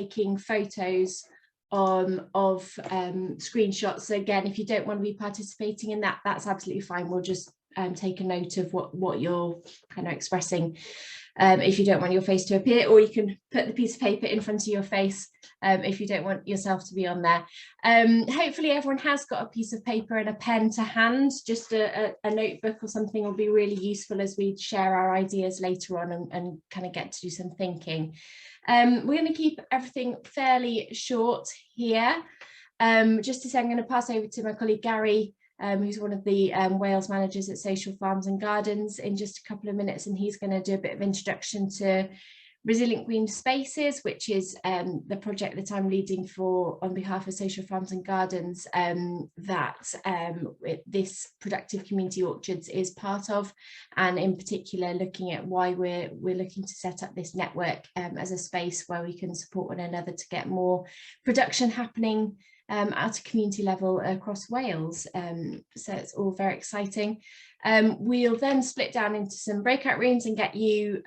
taking photos of screenshots. So again, if you don't want to be participating in that, that's absolutely fine. We'll just take a note of what you're kind of expressing, if you don't want your face to appear, or you can put the piece of paper in front of your face if you don't want yourself to be on there. Hopefully everyone has got a piece of paper and a pen to hand. Just a notebook or something will be really useful as we share our ideas later on and kind of get to do some thinking. We're going to keep everything fairly short here. Just to say, I'm going to pass over to my colleague Gary, who's one of the Wales managers at Social Farms and Gardens, in just a couple of minutes, and he's going to do a bit of introduction to Resilient Green Spaces, which is the project that I'm leading on behalf of Social Farms and Gardens, this Productive Community Orchards is part of, and in particular looking at why we're looking to set up this network as a space where we can support one another to get more production happening at a community level across Wales. So it's all very exciting. We'll then split down into some breakout rooms and get you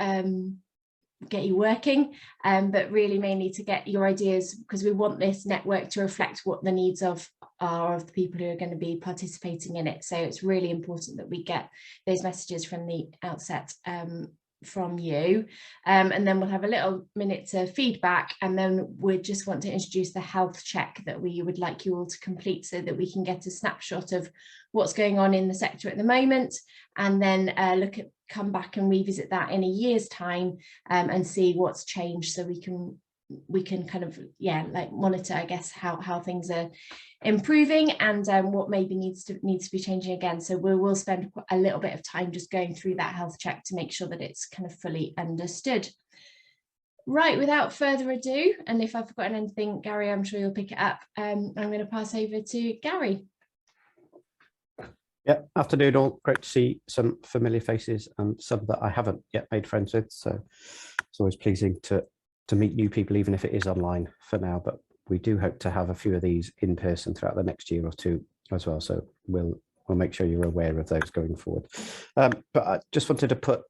working, but really mainly to get your ideas, because we want this network to reflect what the needs are of the people who are going to be participating in it. So it's really important that we get those messages from the outset from you, and then we'll have a little minute to feedback, and then we just want to introduce the health check that we would like you all to complete, so that we can get a snapshot of what's going on in the sector at the moment, and then come back and revisit that in a year's time, and see what's changed, so we can kind of monitor, I guess, how things are improving, and what maybe needs to be changing again. So we will spend a little bit of time just going through that health check to make sure that it's kind of fully understood. Right, without further ado, and if I've forgotten anything, Gary, I'm sure you'll pick it up. I'm going to pass over to Gary. Yeah, afternoon all. Great to see some familiar faces and some that I haven't yet made friends with. So it's always pleasing to meet new people, even if it is online for now. But we do hope to have a few of these in person throughout the next year or two as well. So we'll make sure you're aware of those going forward. But I just wanted to put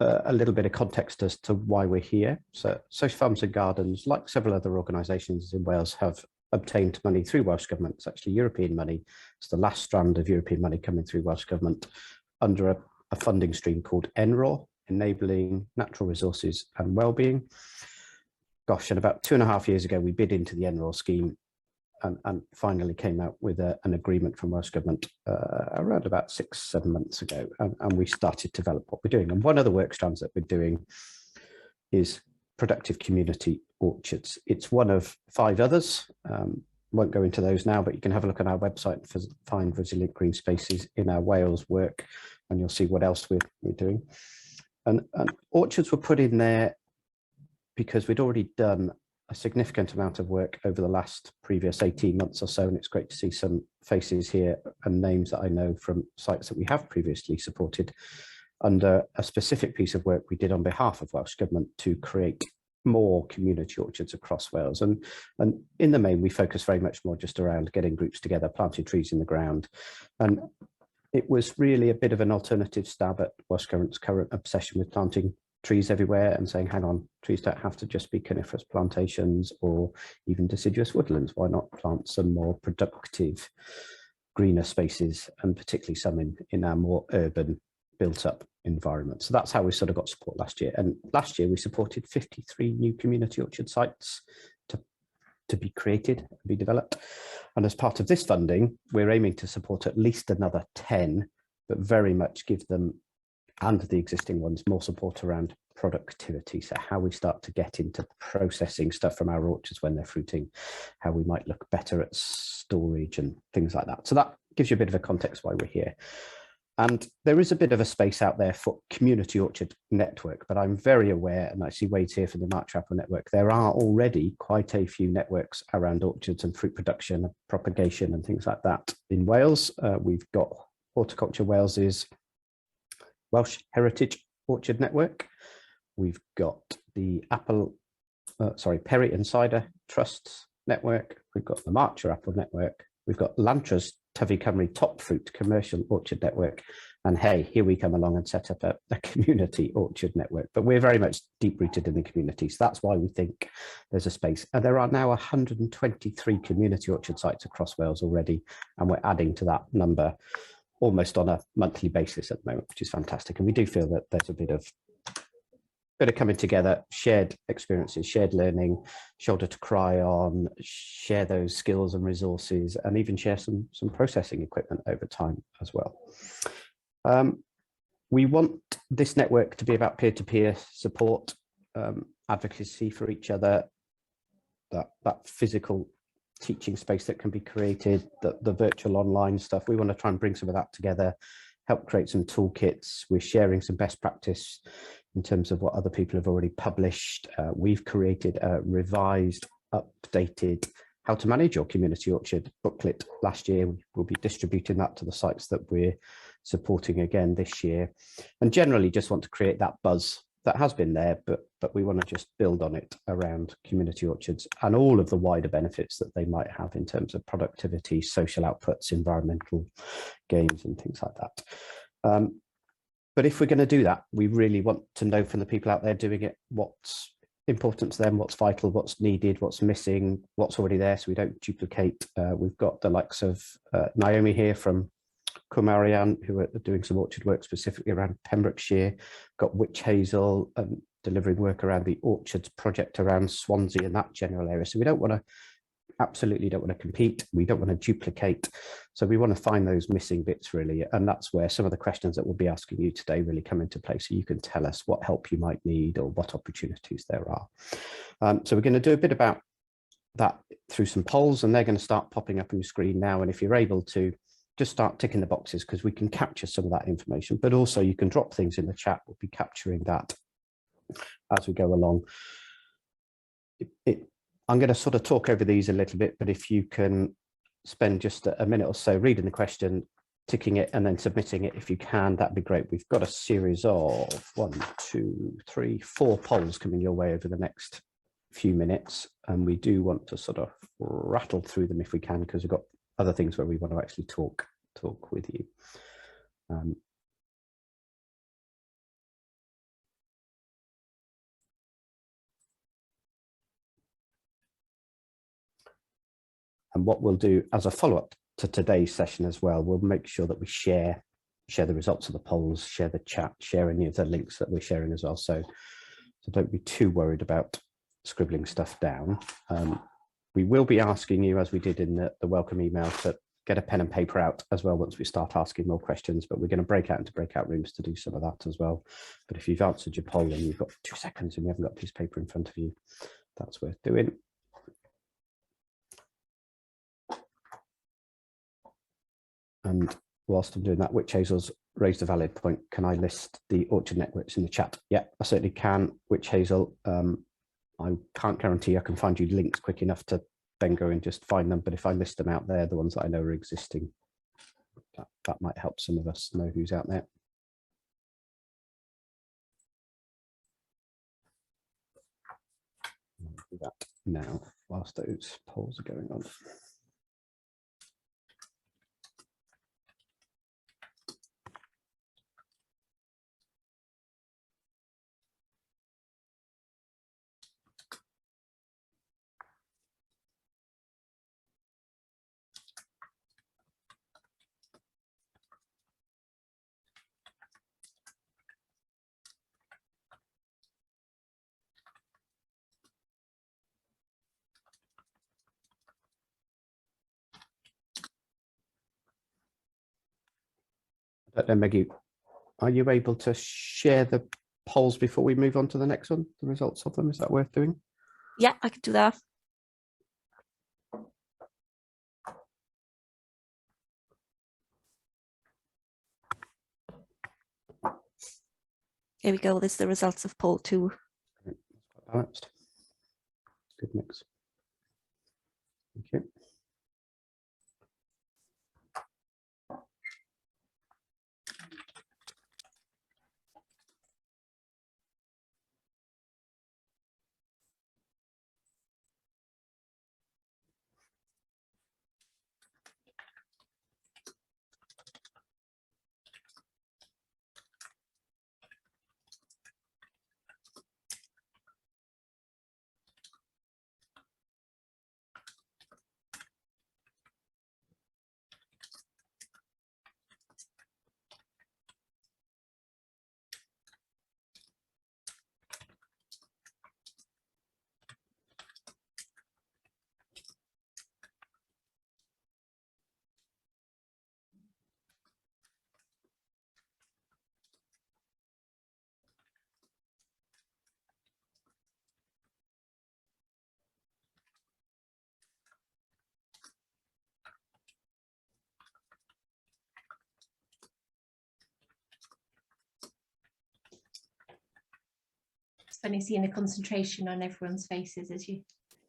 a little bit of context as to why we're here. So Social Farms and Gardens, like several other organisations in Wales, have obtained money through Welsh Government. It's actually European money. It's the last strand of European money coming through Welsh Government under a funding stream called NRAW, Enabling Natural Resources and Wellbeing. Gosh, and about 2.5 years ago, we bid into the NRAW scheme and finally came out with an agreement from Welsh Government around about 6-7 months ago. And we started to develop what we're doing. And one of the work strands that we're doing is Productive Community Orchards. It's one of 5 others. Won't go into those now, but you can have a look on our website and find Resilient Green Spaces in our Wales work, and you'll see what else we're doing. And orchards were put in there because we'd already done a significant amount of work over the previous 18 months or so, and it's great to see some faces here and names that I know from sites that we have previously supported under a specific piece of work we did on behalf of Welsh Government to create more community orchards across Wales. And in the main, we focus very much more just around getting groups together, planting trees in the ground. And it was really a bit of an alternative stab at Welsh Government's current obsession with planting trees everywhere and saying, hang on, trees don't have to just be coniferous plantations or even deciduous woodlands. Why not plant some more productive greener spaces, and particularly some in our more urban built up environment. So that's how we sort of got support last year. And last year we supported 53 new community orchard sites to be created and be developed. And as part of this funding, we're aiming to support at least another 10, but very much give them and the existing ones more support around productivity. So how we start to get into processing stuff from our orchards when they're fruiting, how we might look better at storage and things like that. So that gives you a bit of a context why we're here. And there is a bit of a space out there for community orchard network, but I'm very aware, and I see Wade's here for the March Apple Network, there are already quite a few networks around orchards and fruit production, propagation and things like that in Wales. We've got Horticulture Wales's Welsh Heritage Orchard Network. We've got the Perry and Cider Trusts Network. We've got the Marcher Apple Network. We've got Lantra's Tyfu Cymru Top Fruit Commercial Orchard Network. And hey, here we come along and set up a community orchard network. But we're very much deep rooted in the community. So that's why we think there's a space. And there are now 123 community orchard sites across Wales already. And we're adding to that number almost on a monthly basis at the moment, which is fantastic. And we do feel that there's a bit of coming together, shared experiences, shared learning, shoulder to cry on, share those skills and resources, and even share some processing equipment over time as well. We want this network to be about peer-to-peer support, advocacy for each other, that physical teaching space that can be created, the virtual online stuff. We want to try and bring some of that together, help create some toolkits. We're sharing some best practice in terms of what other people have already published. We've created a revised, updated How to Manage Your Community Orchard booklet last year. We'll be distributing that to the sites that we're supporting again this year. And generally just want to create that buzz that has been there, but we want to just build on it around community orchards and all of the wider benefits that they might have in terms of productivity, social outputs, environmental gains and things like that. But if we're going to do that, we really want to know from the people out there doing it what's important to them, what's vital, what's needed, what's missing, what's already there, so we don't duplicate. We've got the likes of Naomi here from Cwmarian, who are doing some orchard work specifically around Pembrokeshire, got Witch Hazel delivering work around the Orchards project around Swansea and that general area. So we don't want to, absolutely don't want to compete, we don't want to duplicate, so we want to find those missing bits really, and that's where some of the questions that we'll be asking you today really come into play, so you can tell us what help you might need or what opportunities there are. So we're going to do a bit about that through some polls, and they're going to start popping up on your screen now, and if you're able to just start ticking the boxes, because we can capture some of that information, but also you can drop things in the chat. We'll be capturing that as we go along. I'm going to sort of talk over these a little bit, but if you can spend just a minute or so reading the question, ticking it, and then submitting it if you can, that'd be great. We've got a series of 1, 2, 3, 4 polls coming your way over the next few minutes, and we do want to sort of rattle through them if we can, because we've got other things where we want to actually talk with you. And what we'll do as a follow-up to today's session as well, we'll make sure that we share the results of the polls, share the chat, share any of the links that we're sharing as well. So don't be too worried about scribbling stuff down. We will be asking you, as we did in the welcome email, to get a pen and paper out as well once we start asking more questions, but we're going to break out into breakout rooms to do some of that as well. But if you've answered your poll and you've got 2 seconds and you haven't got a piece of paper in front of you, that's worth doing. And whilst I'm doing that, Witch Hazel's raised a valid point. Can I list the orchard networks in the chat? Yeah, I certainly can, Witch Hazel. I can't guarantee I can find you links quick enough to then go and just find them, but if I list them out there, the ones that I know are existing, that might help some of us know who's out there. I'll do that now whilst those polls are going on. I don't know, Maggie, are you able to share the polls before we move on to the next one, the results of them? Is that worth doing? Yeah, I can do that. Here we go. This is the results of poll 2. Balanced. Good mix. Okay. Funny seeing the concentration on everyone's faces as you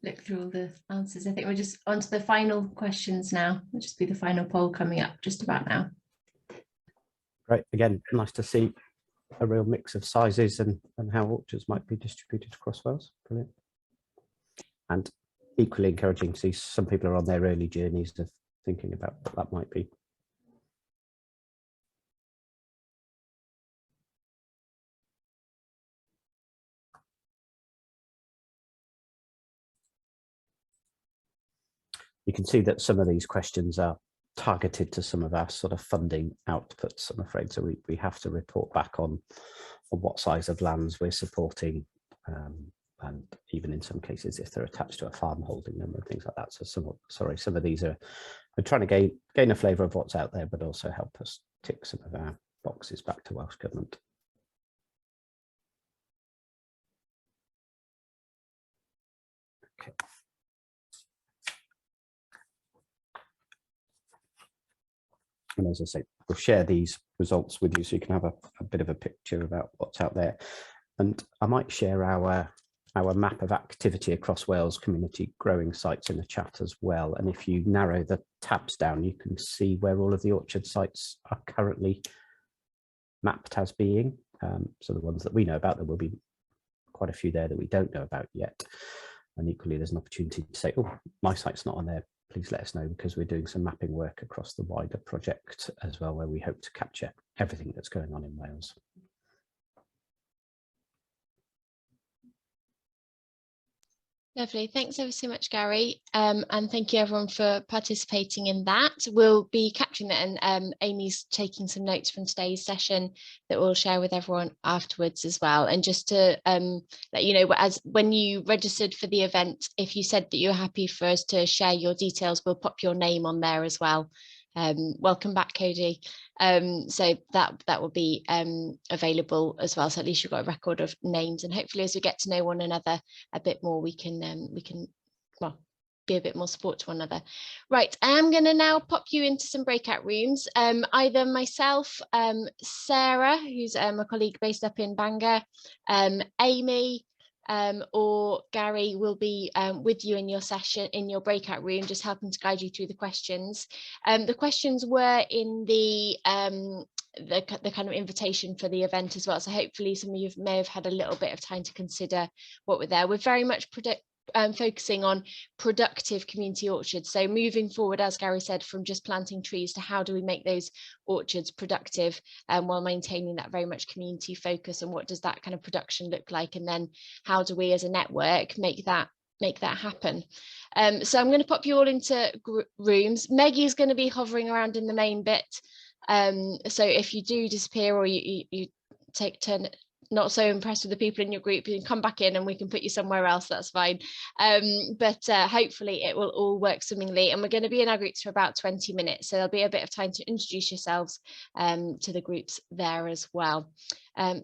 look through all the answers. I think we're just on to the final questions now. It'll just be the final poll coming up just about now. Great. Again, nice to see a real mix of sizes and how orchards might be distributed across Wales. Brilliant. And equally encouraging to see some people are on their early journeys of thinking about what that might be. You can see that some of these questions are targeted to some of our sort of funding outputs, I'm afraid. So we have to report back on what size of lands we're supporting, and even in some cases if they're attached to a farm holding them and things like that. So some of these are trying to gain a flavour of what's out there, but also help us tick some of our boxes back to Welsh Government. Okay. And as I say, we'll share these results with you so you can have a bit of a picture about what's out there. And I might share our map of activity across Wales community growing sites in the chat as well. And if you narrow the tabs down, you can see where all of the orchard sites are currently mapped as being. So the ones that we know about, there will be quite a few there that we don't know about yet. And equally, there's an opportunity to say, oh, my site's not on there. Please let us know, because we're doing some mapping work across the wider project as well, where we hope to capture everything that's going on in Wales. Lovely. Thanks ever so much, Gary. And thank you everyone for participating in that. We'll be capturing that, and Amy's taking some notes from today's session that we'll share with everyone afterwards as well. And just to let you know, as when you registered for the event, if you said that you're happy for us to share your details, we'll pop your name on there as well. Welcome back, Cody. So that will be available as well. So at least you've got a record of names, and hopefully as we get to know one another a bit more, we can well, be a bit more support to one another. Right, I am going to now pop you into some breakout rooms. Either myself, Sarah, who's a colleague based up in Bangor, Amy, or Gary will be with you in your session, in your breakout room, just helping to guide you through the questions. The questions were in the kind of invitation for the event as well. So hopefully some of you may have had a little bit of time to consider what were there. We're very much focusing on productive community orchards. So moving forward, as Gary said, from just planting trees to how do we make those orchards productive, while maintaining that very much community focus, and what does that kind of production look like, and then how do we as a network make that happen. So I'm going to pop you all into rooms. Maggie's going to be hovering around in the main bit. So if you do disappear, or you take turn not so impressed with the people in your group, you can come back in and we can put you somewhere else, that's fine. But hopefully it will all work swimmingly, and we're going to be in our groups for about 20 minutes, so there'll be a bit of time to introduce yourselves to the groups there as well.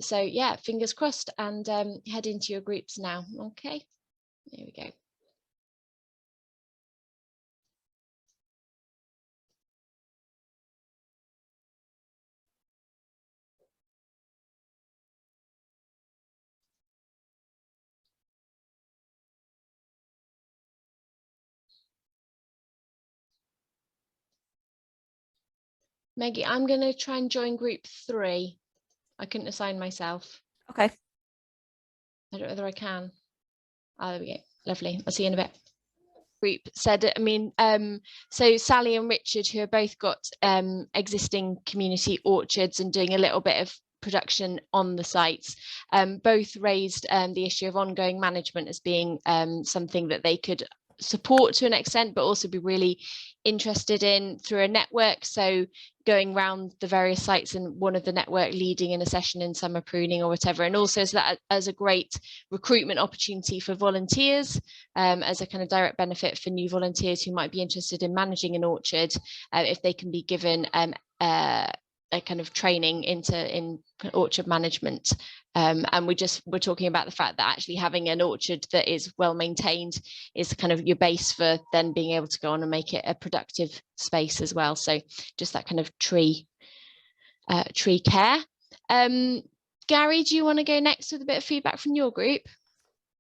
So yeah, fingers crossed, and head into your groups now. Okay, there we go. Maggie, I'm going to try and join group 3. I couldn't assign myself. Okay. I don't know whether I can. Oh, there we go. Lovely. I'll see you in a bit. Group said, I mean, so Sally and Richard, who have both got existing community orchards and doing a little bit of production on the sites, both raised the issue of ongoing management as being something that they could support to an extent, but also be really interested in through a network. So going around the various sites and one of the network leading in a session in summer pruning or whatever, and also so that as a great recruitment opportunity for volunteers, as a kind of direct benefit for new volunteers who might be interested in managing an orchard, if they can be given a kind of training in orchard management. And we're talking about the fact that actually having an orchard that is well maintained is kind of your base for then being able to go on and make it a productive space as well. So just that kind of tree care. Gary, do you want to go next with a bit of feedback from your group?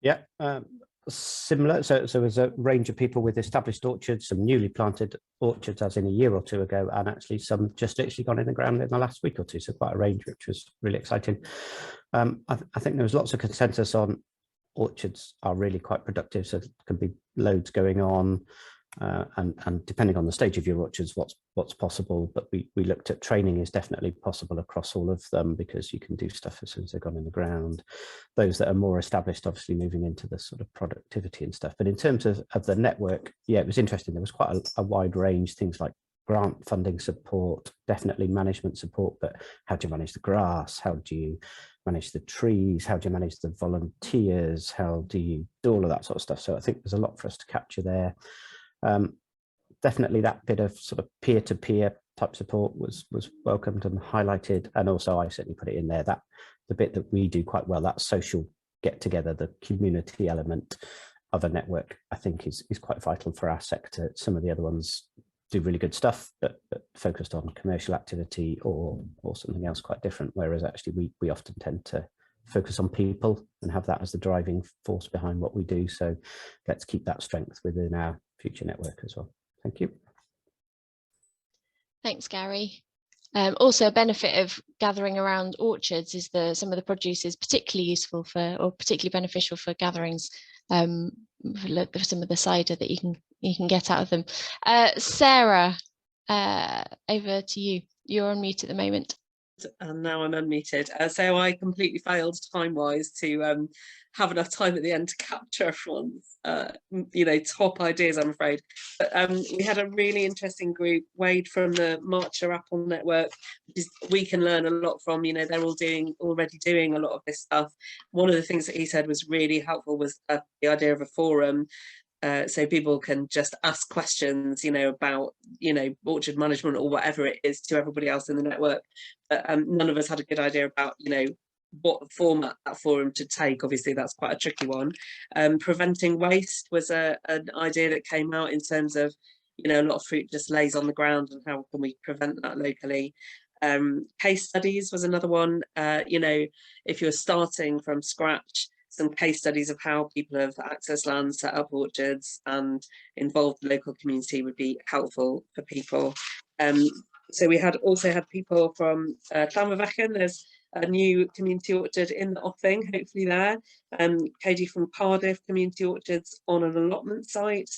Yeah, similar. So there's a range of people with established orchards, some newly planted orchards as in a year or two ago, and actually some just literally gone in the ground in the last week or two. So quite a range, which was really exciting. I think there was lots of consensus on orchards are really quite productive. So there can be loads going on. And depending on the stage of your orchards, what's possible, but we looked at training is definitely possible across all of them, because you can do stuff as soon as they've gone in the ground. Those that are more established, obviously moving into the sort of productivity and stuff. But in terms of the network, yeah, it was interesting. There was quite a wide range, things like grant funding support, definitely management support, but how do you manage the grass? How do you manage the trees? How do you manage the volunteers? How do you do all of that sort of stuff? So I think there's a lot for us to capture there. Definitely that bit of sort of peer-to-peer type support was welcomed and highlighted, and also I certainly put it in there that the bit that we do quite well, that social get together, the community element of a network, I think is quite vital for our sector. Some of the other ones do really good stuff, but focused on commercial activity or something else quite different, whereas actually we often tend to focus on people and have that as the driving force behind what we do. So let's keep that strength within our future network as well. Thank you. Thanks, Gary. Also, a benefit of gathering around orchards is some of the produce is particularly useful for, or particularly beneficial for gatherings. Some of the cider that you can get out of them. Sarah, over to you. You're on mute at the moment. And now I'm unmuted. So I completely failed time-wise to have enough time at the end to capture everyone's, top ideas, I'm afraid. But we had a really interesting group, Wade from the Marcher Apple Network, which we can learn a lot from. They're all already doing a lot of this stuff. One of the things that he said was really helpful was the idea of a forum. So people can just ask questions, about, orchard management or whatever it is to everybody else in the network. But none of us had a good idea about, what format that forum to take. Obviously, that's quite a tricky one. Preventing waste was an idea that came out in terms of, a lot of fruit just lays on the ground, and how can we prevent that locally. Case studies was another one. If you're starting from scratch, some case studies of how people have accessed land, set up orchards and involved the local community would be helpful for people. So we also had people from Llanfyfechan. There's a new community orchard in the offing, hopefully there. Katie from Cardiff Community Orchards on an allotment site,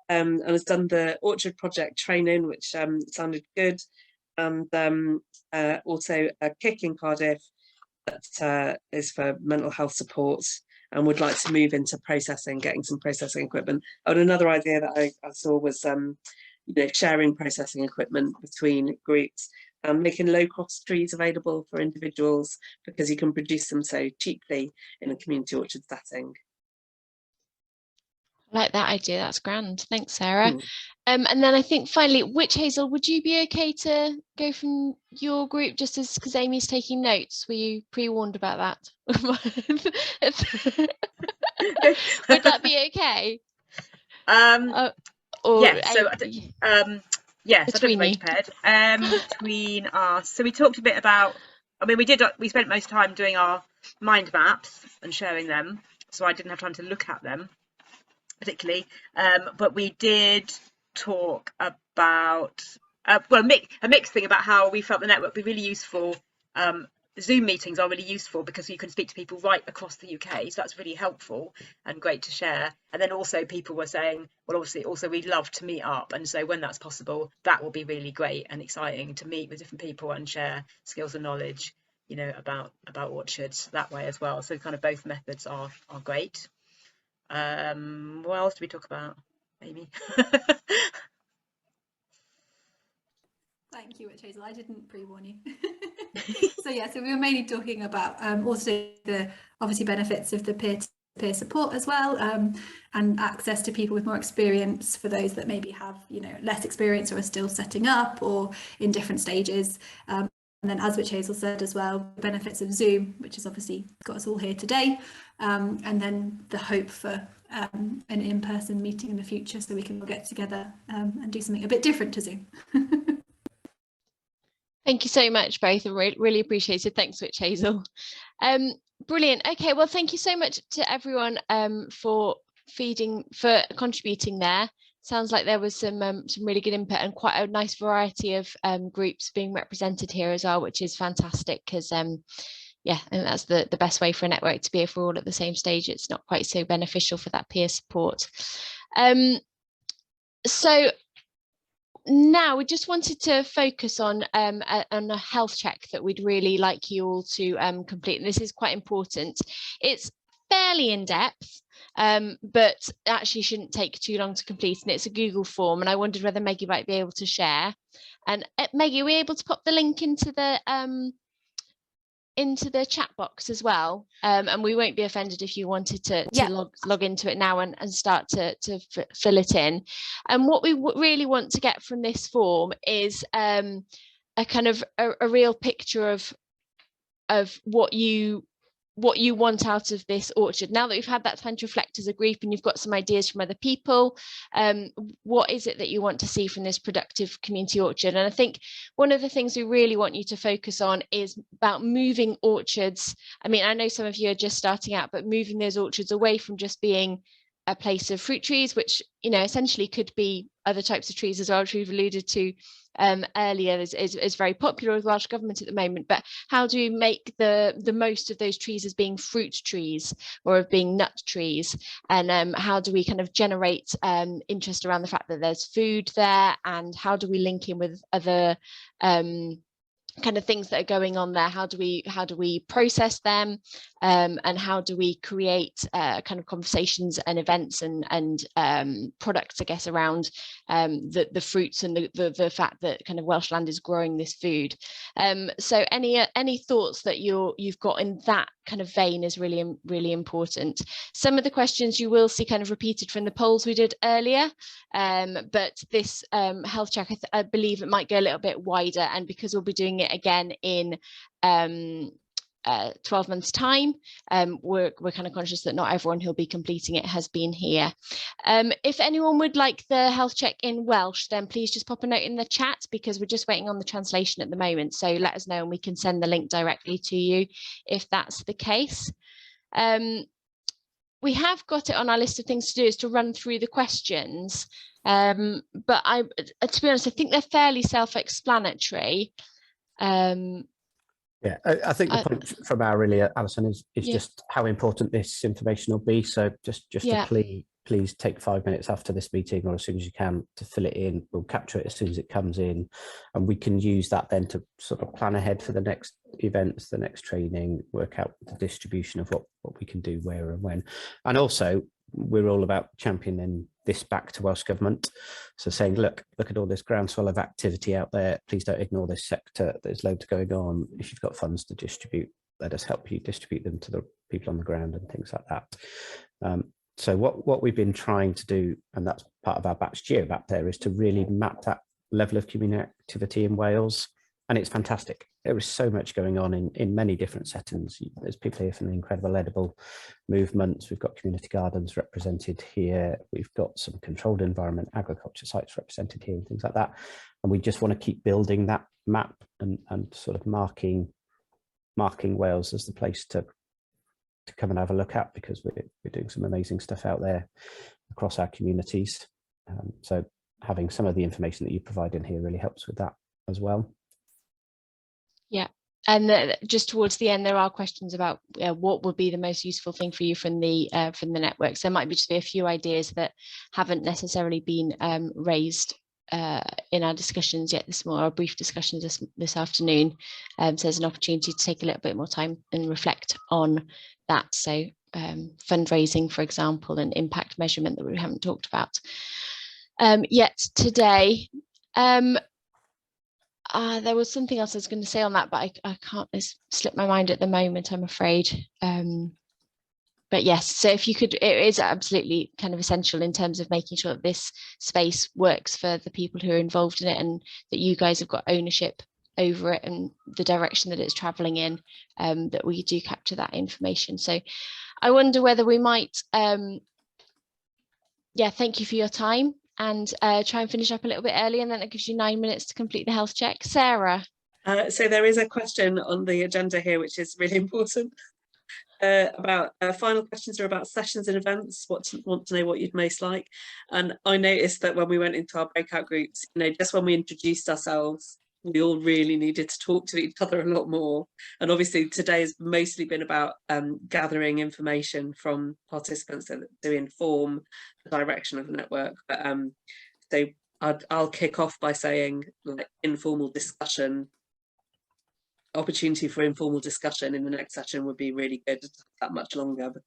and has done the orchard project training, which sounded good. And also a kick in Cardiff that is for mental health support and would like to move into processing, getting some processing equipment. And another idea that I saw was sharing processing equipment between groups and making low-cost trees available for individuals, because you can produce them so cheaply in a community orchard setting. I like that idea. That's grand. Thanks, Sarah. And then I think finally, Witch Hazel, would you be okay to go from your group just as, because Amy's taking notes? Were you pre-warned about that? Would that be okay? Yes. So yes, I don't be very prepared. Between us, so we talked a bit about. I mean, we spent most time doing our mind maps and sharing them, so I didn't have time to look at them particularly, but we did talk about a mixed thing about how we felt the network would be really useful. Zoom meetings are really useful because you can speak to people right across the UK, so that's really helpful and great to share. And then also people were saying, well, obviously also we'd love to meet up, and so when that's possible, that will be really great and exciting to meet with different people and share skills and knowledge, about orchards that way as well. So kind of both methods are great. What else do we talk about, Amy? Thank you, Witch Hazel. I didn't pre-warn you. So we were mainly talking about also the obviously benefits of the peer-to-peer support as well, and access to people with more experience for those that maybe have less experience or are still setting up or in different stages. And then, as Witch Hazel said as well, the benefits of Zoom, which has obviously got us all here today, and then the hope for an in-person meeting in the future, so we can all get together and do something a bit different to Zoom. Thank you so much, both. I really appreciate it. Thanks, Witch Hazel. Brilliant. Okay, well, thank you so much to everyone for contributing there. Sounds like there was some really good input and quite a nice variety of groups being represented here as well, which is fantastic, because yeah, and that's the best way for a network to be. If we're all at the same stage, it's not quite so beneficial for that peer support. So now we just wanted to focus on a health check that we'd really like you all to complete. And this is quite important. It's fairly in depth, but actually shouldn't take too long to complete, and it's a Google form, and I wondered whether Maggie might be able to share. And Maggie, are we able to pop the link into the chat box as well, and we won't be offended if you wanted to log into it now and start to fill it in. And what we really want to get from this form is a kind of a real picture of what you want out of this orchard. Now that we've had that time to reflect as a group and you've got some ideas from other people, what is it that you want to see from this productive community orchard? And I think one of the things we really want you to focus on is about moving orchards. I mean, I know some of you are just starting out, but moving those orchards away from just being a place of fruit trees, which, you know, essentially could be other types of trees as well, which we've alluded to earlier, is very popular with Welsh Government at the moment. But how do we make the most of those trees as being fruit trees or of being nut trees? And how do we kind of generate interest around the fact that there's food there? And how do we link in with other kind of things that are going on there? How do we process them, and how do we create kind of conversations and events and products, I guess, around the fruits and the fact that kind of Welsh land is growing this food? So any thoughts that you've got in that kind of vein is really important. Some of the questions you will see kind of repeated from the polls we did earlier, but this health check, I believe it might go a little bit wider, and because we'll be doing it again in 12 months time, we're kind of conscious that not everyone who'll be completing it has been here. If anyone would like the health check in Welsh, then please just pop a note in the chat, because we're just waiting on the translation at the moment. So let us know and we can send the link directly to you if that's the case. We have got it on our list of things to do, is to run through the questions, but to be honest, I think they're fairly self-explanatory. Yeah, I think the point from our really, Alison, is just how important this information will be. So just to please take 5 minutes after this meeting, or as soon as you can, to fill it in. We'll capture it as soon as it comes in, and we can use that then to sort of plan ahead for the next events, the next training, work out the distribution of what we can do where and when. And also, we're all about championing this back to Welsh Government. So saying, look at all this groundswell of activity out there. Please don't ignore this sector. There's loads going on. If you've got funds to distribute, let us help you distribute them to the people on the ground and things like that. So what we've been trying to do, and that's part of our batch geomap there, is to really map that level of community activity in Wales. And it's fantastic. There is so much going on in many different settings. There's people here from the Incredible Edible movements. We've got community gardens represented here. We've got some controlled environment agriculture sites represented here and things like that. And we just want to keep building that map and sort of marking Wales as the place to come and have a look at, because we're doing some amazing stuff out there across our communities. So having some of the information that you provide in here really helps with that as well. Yeah, and just towards the end, there are questions about what would be the most useful thing for you from the network. So there might be just a few ideas that haven't necessarily been raised in our discussions yet this morning, our brief discussions this afternoon. So there's an opportunity to take a little bit more time and reflect on that. So fundraising, for example, and impact measurement that we haven't talked about yet today. There was something else I was going to say on that, but I can't, it's slipped my mind at the moment, I'm afraid. But yes, so if you could, it is absolutely kind of essential in terms of making sure that this space works for the people who are involved in it, and that you guys have got ownership over it and the direction that it's travelling in, that we do capture that information. So I wonder whether we might, thank you for your time, and try and finish up a little bit early, and then it gives you 9 minutes to complete the health check. Sarah? So there is a question on the agenda here, which is really important. About final questions are about sessions and events. Want to know what you'd most like. And I noticed that when we went into our breakout groups, just when we introduced ourselves, we all really needed to talk to each other a lot more. And obviously today has mostly been about gathering information from participants to inform the direction of the network. But so I'll kick off by saying, like, informal discussion. Opportunity for informal discussion in the next session would be really good. That much longer, but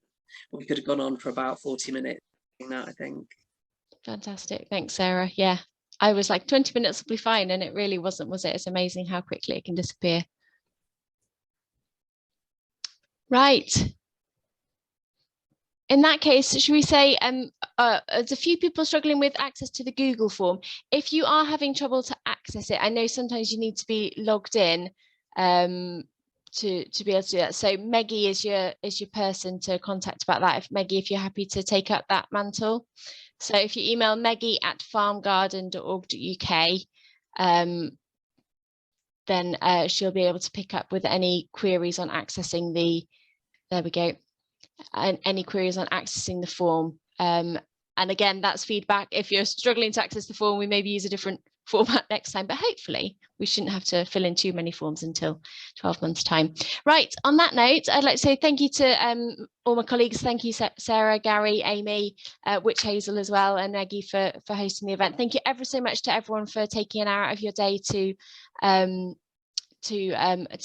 we could have gone on for about 40 minutes doing that, I think. Fantastic, thanks Sarah. Yeah, I was like 20 minutes will be fine, and it really wasn't, was it? It's amazing how quickly it can disappear. Right, in that case, should we say there's a few people struggling with access to the Google form. If you are having trouble to access it, I know sometimes you need to be logged in to be able to do that. So Meggie is your person to contact about that. Meggie, if you're happy to take up that mantle. So if you email meggie@farmgarden.org.uk, then she'll be able to pick up with any queries on accessing the, there we go, and any queries on accessing the form. And again, that's feedback. If you're struggling to access the form, we maybe use a different format next time, but hopefully we shouldn't have to fill in too many forms until 12 months time. Right, on that note, I'd like to say thank you to all my colleagues. Thank you Sarah, Gary, Amy, Witch Hazel as well, and Maggie for hosting the event. Thank you ever so much to everyone for taking an hour out of your day to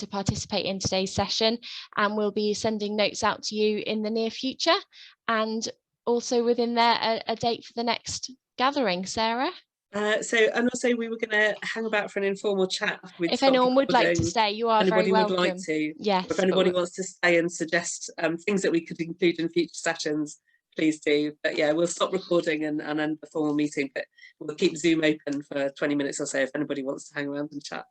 participate in today's session, and we'll be sending notes out to you in the near future, and also within there a date for the next gathering. Sarah? And also we were going to hang about for an informal chat. If anyone would like to stay, you are very welcome. Would like to. Yes. If anybody wants to stay and suggest things that we could include in future sessions, please do. But yeah, we'll stop recording and end the formal meeting, but we'll keep Zoom open for 20 minutes or so if anybody wants to hang around and chat.